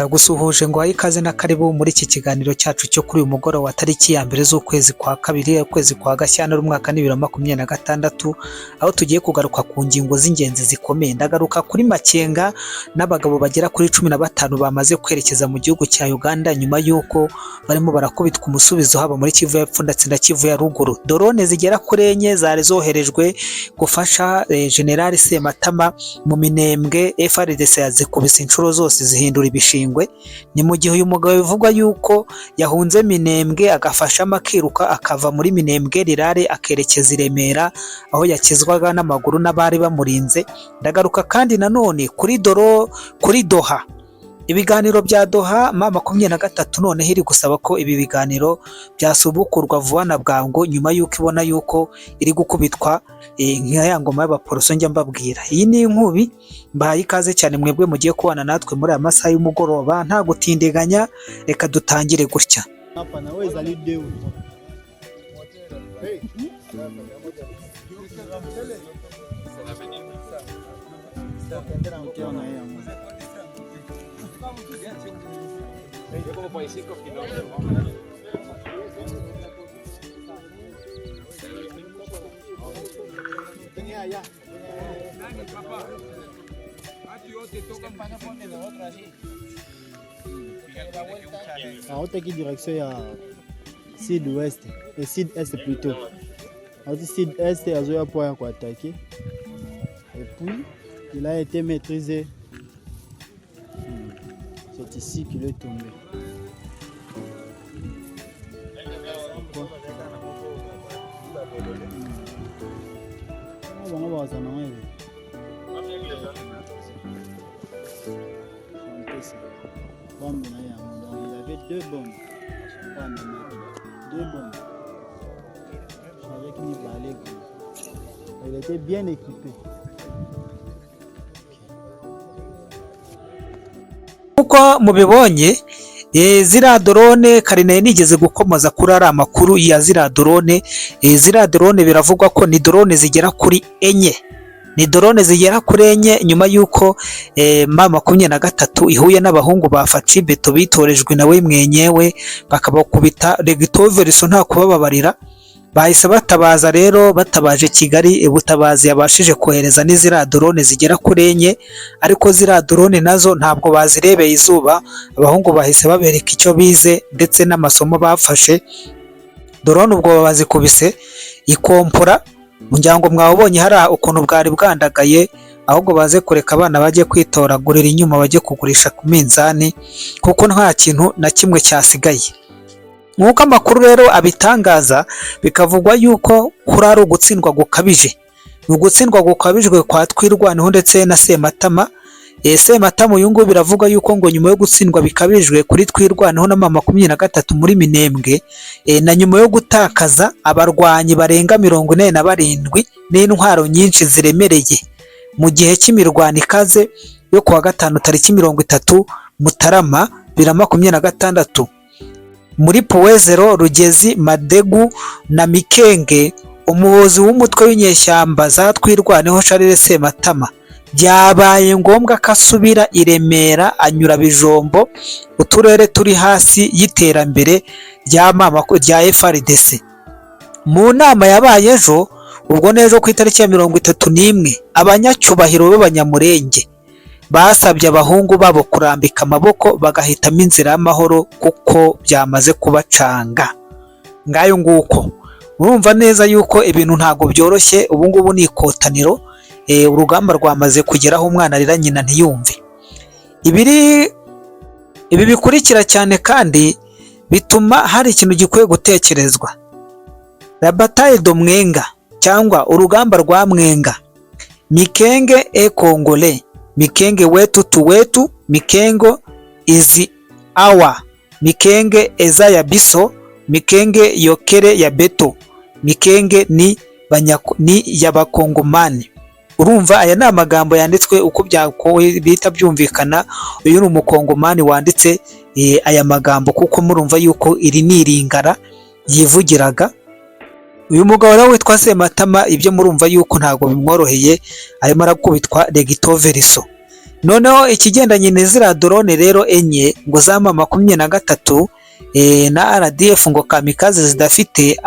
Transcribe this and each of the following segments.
Ndagusuhuje ngo ikaze na karibu muri iki kiganiro cyacu cyo kuri uyu mugoroba wa tariki ya mbere z'ukwezi kwa kabiri, ukwezi kwa Gashyantare umwaka 2026, aho tugiye kugaruka ku ngingo z'ingenzi zikomeye. Ndagaruka kuri Makenga n'abagabo bagera kuri 15 bamaze kwerekeza mu gihugu cya Uganda nyuma y'uko barimo barakubitwa umusubizo haba muri Kivu y'Epfo ndetse na Kivu ya Ruguru. Drone zigera kuri enye zari zoherejwe gufasha General Sematama mu Minembwe. FARDC yazikubise inshuro zose zihindura ibishingwe. Ni mu gihe uyu mugabo bivugwa yuko yahunze Minembwe agafashamo akiruka akava muri Minembwe Rirare akerekeza i Remera aho yakizwaga n'amaguru n'abari bamurinze. Ndagaruka kandi nanone kuri Doha. Ibiganiro bya Doha M23 none iri gusaba ko ibi biganiro byasubukurwa vuba na bwangu nyuma yuko ibona yuko iri gukubitwa nk'aya ngoma y'abaporoso njya mbabwira. Iyi ni inkubi mbahaye ikaze cyane mwebwe mugiye kubana natwe muri aya masaha y'umugoroba nta gutindiganya, reka dutangire gutya. Route qui direction à sud-ouest et sud-est plutôt. Alors sud-est à Zoya pour attaquer. Et puis il a été maîtrisé. C'est ici qu'il est tombé. Il avait 2 bombes. Avec une balle. Il était bien équipé. Uko mubibonye zira drone Karine nigeze gukomoza kuri ari amakuru ya zira drone. Zira drone biravugwa ko ni drone zigera kuri enye. Ni drone zigera kuri enye nyuma yuko M23 ihuye n'abahungu ba Faci Beto bitorejwe nawe mwenyewe bakabakubita Regitoverso nta kubababarira. Bahise batabaza rero, batabaje Kigali ubutabazi yabashije kohereza n'izira drone zigera kuri enye, ariko zira drone nazo ntabwo bazirebeye izuba. Abahungu bahise babereka icyo bize ndetse n'amasomo bafashe. Drone ubwo bazikubise ikompora umuryango mwabonye hari ukuntu bwari bwandagaye, ahubwo baze kureka abana bajye kwitoragurira inyuma bajye kugurisha ku minzani kuko nta kintu na kimwe cyasigaye. Nk'uko amakuru rero abitangaza bikavugwa yuko kuri ari ugutsindwa gukabije. Ugutsindwa gukabijwe kwa Twirwaneho ndetse na Sematama. Sematama uyu nguyu biravuga yuko ngo nyuma yo gutsindwa bikabijwe kuri Twirwaneho na M23 muri Minembwe na nyuma yo gutakaza abarwanyi barenga 47 n'intwaro nyinshi ziremereye mu gihe cy'imirwano ikaze yo kuwa gatanu tariki 30 Mutarama 2026 muri Powezero, Rugezi, Madegu na Mikenge. Umuyobozi w'umutwe w'inyeshyamba za Twirwaneho Charles Sematama byabaye ngombwa ko asubira i Remera anyura Bijombo, uturere turi hasi y'iterambere rya FARDC. Mu nama yabaye ejo, ubwo nejo ku itariki ya 31, abanyacyubahiro b'abanyamurenge basabye abahungu babo kurambika amaboko bagahitamo inzira y'amahoro kuko byamaze kubacanga. Ngayo nguko urumva neza yuko ibintu ntago byoroshye. Ubu ngubu ni ikotaniro, urugamba rwamaze kugeraho umwana arira nyina ntiyumve. Ibi bikurikira cyane kandi bituma hari ikintu gikwiye gutekerezwa. La bataille de Mwenga cyangwa urugamba rwa Mwenga. Mikenge e Congolais, Mikenge wetu tu wetu, Mikengo izi awa, Mikenge eza ya biso, Mikenge yokere ya beto, Mikenge ni y'abakongomani. Urumva aya ni amagambo yanditswe uko bita byumvikana. Uyu ni umukongomani wanditse aya magambo kuko murumva yuko iri ni iringara yivugiraga. Uyu mugabo rero witwa Sematama ibyo murumva yuko ntago bimworoheye, arimo arakubitwa Regitoverso. Noneho ikigendanye n'iziriya drone rero enye ngo za M23 na RDF ngo kamikaze zidafite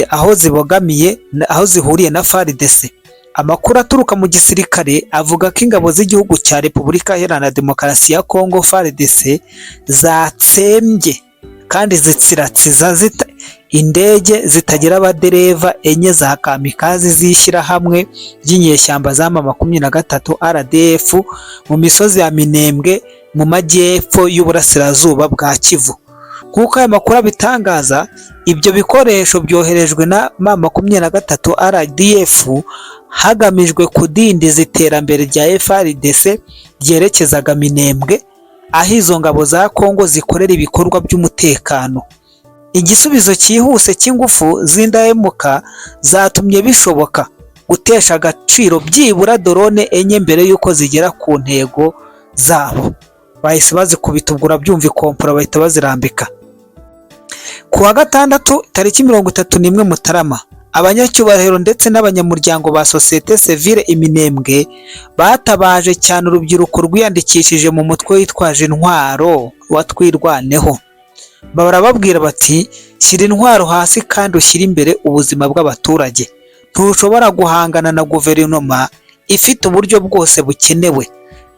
aho zibogamiye, aho zihuriye na FARDC. Amakuru aturuka mu gisirikare avuga ko ingabo z'igihugu cya Repubulika Iharanira Demokarasi ya Kongo FARDC zatsembye kandi zitsiratsiza indege zitagira abadereva enye za kamikazi zishyira hamwe ry'inyeshyamba za M23 RDF mu misozi ya Minembwe mu majyepfo y'uburasirazuba bwa Kivu. Nk'uko aya makuru abitangaza, ibyo bikoresho byoherejwe na M23 RDF hagamijwe kudindiza iterambere rya FARDC ryerekezaga Minembwe, aho izo ngabo za Kongo zikorera ibikorwa by'umutekano. Igisubizo cyihuse cy'ingufu z'indahemuka zatumye bishoboka gutesha agaciro byibura drone enye mbere y'uko zigera ku ntego zabo. Bahise bazikubita, ubwo urabyumva, ikompora bahita bazirambika. Ku wa gatandatu tariki 31 Mutarama, abanyacyubahiro ndetse n'abanyamuryango ba Societe Civile Iminembwe batabaje cyane urubyiruko rwiyandikishije mu mutwe witwaje intwaro wa Twirwaneho. Barababwira bati, shyira intwaro hasi kandi ushyire imbere ubuzima bw'abaturage. Ntushobora guhangana na guverinoma ifite uburyo bwose bukenewe.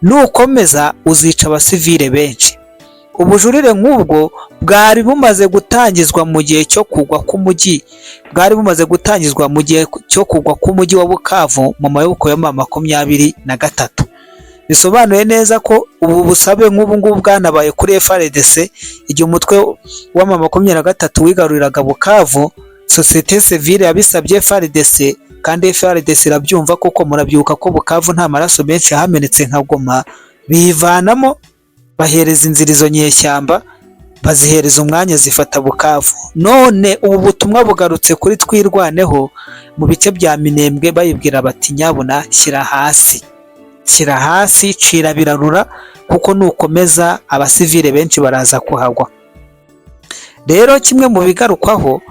Nukomeza uzica abasivile benshi. Ubujurire nk'ubwo bwari bumaze gutangizwa mu gihe cyo kugwa k'umujyi wa Bukavu mu maboko ya M23. Bisobanuye neza ko ubu busabe nk'ubu ngubu bwanabaye kuri FARDC igihe umutwe wa M23 wigaruriraga Bukavu. Societe Civile yabisabye FARDC kandi FARDC irabyumva, kuko murabyuka ko Bukavu nta maraso menshi hamenetse nka Goma. Bivanamo bahereza inzira izo nyeshyamba, bazihereza umwanya zifata Bukavu. None ubu butumwa bugarutse kuri Twirwaneho mu bice bya Minembwe, bayibwira bati, nyabuna shyira hasi, cira birarura, kuko nukomeza abasivile benshi baraza kuhagwa. Rero kimwe mu bigarukwaho,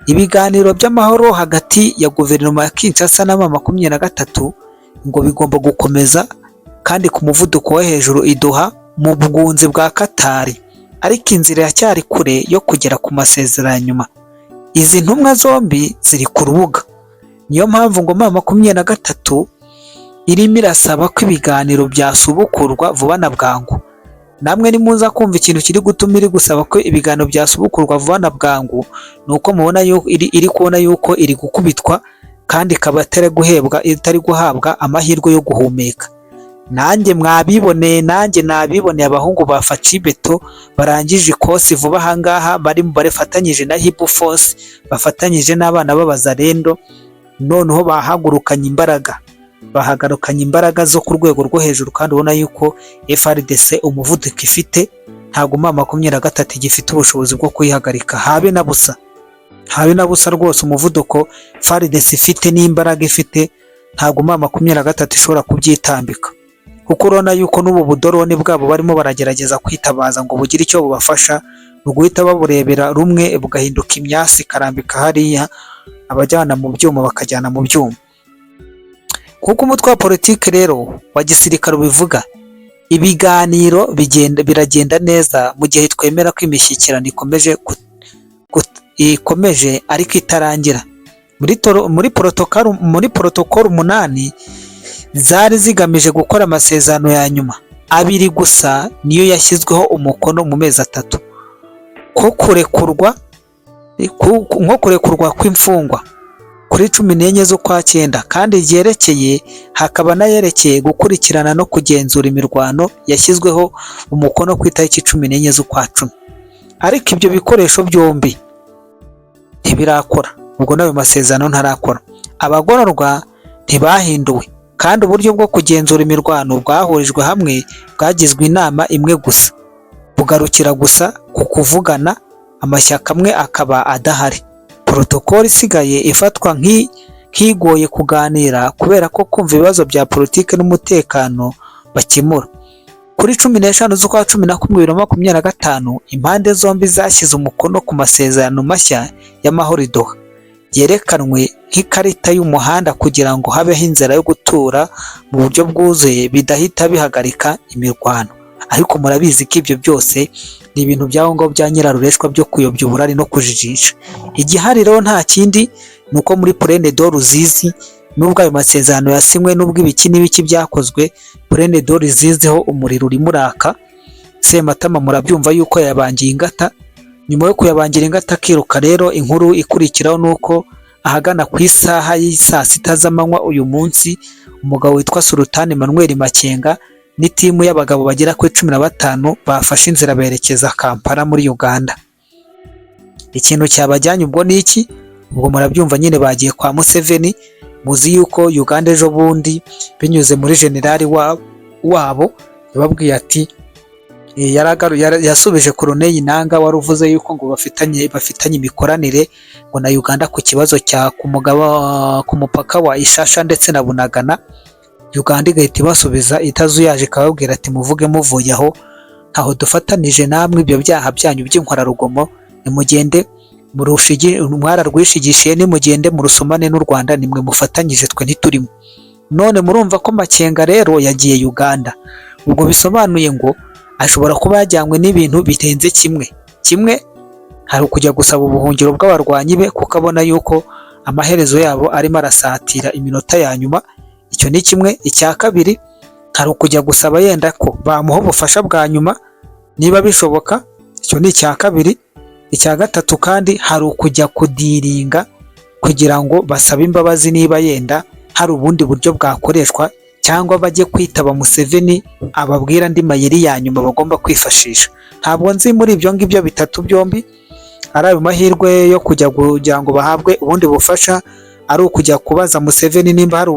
ibiganiro by'amahoro hagati ya guverinoma ya Kinshasa na M23 ngo bigomba gukomeza kandi ku muvuduko wo hejuru iduha mu bwunzi bwa Katari, ariko inzira yacyari kure yo kugera ku masezerano nyuma. Izi ntumwa zombi ziri ku rubuga, niyo mpamvu ngo M23 irimo irasaba ko ibiganiro byasubukurwa vuba na bwangu. Namwe nimuza kumva ikintu kiri gutuma iri gusaba ko ibiganiro byasubukurwa vuba na bwangu, nuko mubona yuko iri kubona yuko iri gukubitwa kandi ikaba itari guhabwa amahirwe yo guhumeka. Nanjye nabiboneye abahungu ba Facibeto barangije ikosi vuba ahangaha, bafatanyije na Hibu Force, bafatanyije n'abana b'Abazarendo. Noneho bahagurukanye imbaraga zo ku rwego rwo hejuru, kandi ubona yuko FARDC umuvuduko ifite ntabwo M23 gifite ubushobozi bwo kuyihagarika habe na busa rwose. Umuvuduko FARDC ifite n'imbaraga ifite ntabwo M23 ishobora kubyitambika, kuko urabona yuko n'ubu budorone bwabo barimo baragerageza kwitabaza ngo bugire icyo bubafasha, ni uguhita baburebera rumwe bugahinduka imyasi karambika hariya, abajyana mu byuma bakajyana mu byuma. Kuko umutwe wa politiki rero wa gisirikare ubivuga, ibiganiro biragenda neza mu gihe twemera ko imishyikirano ikomeje ariko itarangira. Muri protokolo 8 zari zigamije gukora amasezerano ya nyuma, 2 gusa niyo yashyizweho umukono mu mezi 3, nko kurekurwa kw'imfungwa kuri 14 z'ukwa 9, kandi ryerekeye hakaba nayerekeye gukurikirana no kugenzura imirwano yashyizweho umukono ku itariki 14 z'ukwa 10. Ariko ibyo bikoresho byombi ntibirakora, ubwo nayo masezerano ntarakora. Abagororwa ntibahinduwe, kandi uburyo bwo kugenzura imirwano bwahurijwe hamwe, bwagizwe inama imwe gusa, bugarukira gusa ku kuvugana, amashyaka amwe akaba adahari. Protokoli isigaye ifatwa nk'igoye kuganira, kubera ko kumva ibibazo bya politiki n'umutekano bakemura. Kuri 15 z'ukwa 11 2025 impande zombi zashyize umukono ku masezerano mashya y'amahoro i Doha. byerekanwe nk'ikarita y'umuhanda kugira ngo habeho inzira yo gutura mu buryo bwuzuye bidahita bihagarika imirwano. Ariko murabizi ko ibyo byose ni ibintu by'aho ngaho bya nyirarureshwa byo kuyobya uburari no kujijisha. Igihari rero nta kindi ni uko muri Plaine de Ruzizi nubwo ayo masezerano yasinywe n'ubwo ibiki n'ibiki byakozwe, Plaine de Ruzizi ho umuriro urimo uraka. Sematama murabyumva yuko yabangiye ingata. Nyuma yo kuyabangira ingata akiruka rero, inkuru ikurikiraho nuko ahagana ku isaha y'isaa sita z'amanywa uyu munsi umugabo witwa Sultan Emmanuel Makenga n'itimu y'abagabo bagera kuri 15 bafashe inzira berekeza Kampala muri Uganda. Ikintu cyabajyanye ubwo ni iki? Ubwo murabyumva nyine bagiye kwa Museveni. Muzi yuko Uganda ejo bundi binyuze muri generali wabo yababwiye ati yasubije Colonel Nanga wari uvuze yuko ngo bafitanye imikoranire ngo na Uganda ku kibazo cya ku mupaka wa Ishasha ndetse na Bunagana. Uganda igahita ibasubiza itazuyaje ikababwira ati muvuge muvuye aho ntaho dufatanije namwe, ibyo byaha byanyu by'inkorarugomo nimugende mwararwishigishiye, nimugende mu rusumane n'u Rwanda, nimwe mufatanyije twe ntiturimo. None murumva ko Makenga rero yagiye Uganda. Ubwo bisobanuye ngo ashobora kuba yajyanywe n'ibintu bitenze kimwe hari ukujya gusaba ubuhungiro bw'abarwanyi be kuko abona yuko amaherezo yabo arimo arasatira iminota ya nyuma. Icyo ni kimwe. Icya kabiri hari ukujya gusaba yenda ko bamuha ubufasha bwa nyuma niba bishoboka. Icyo ni icya kabiri. Icya gatatu kandi hari ukujya kudiringa kugira ngo basabe imbabazi niba yenda hari ubundi buryo bwakoreshwa, cyangwa bajye kwitaba Museveni ababwira andi mayeri ya nyuma bagomba kwifashisha. Ntabwo nzi muri ibyo ngibyo bitatu byombi ari ayo mahirwe yo kujya kugira ngo bahabwe ubundi bufasha, ari ukujya kubaza Museveni nimba hari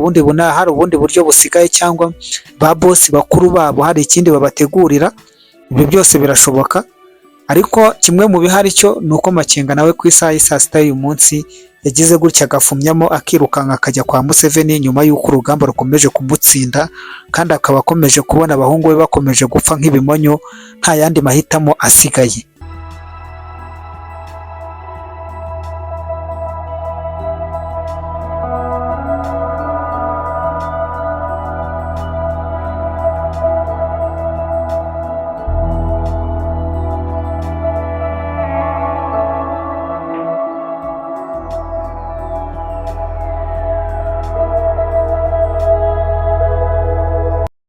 ubundi buryo busigaye, cyangwa ba boss bakuru babo hari ikindi babategurira. Ibyo byose birashoboka, ariko kimwe mu bihari cyo nuko Makenga nawe ku isaha y'saa sita y'uyu munsi yagize gutya agafumyamo akirukanka akajya kwa Museveni nyuma y'uko urugamba rukomeje kumutsinda, kandi akaba akomeje kubona abahungu be bakomeje gupfa nk'ibimonyo nta yandi mahitamo asigaye.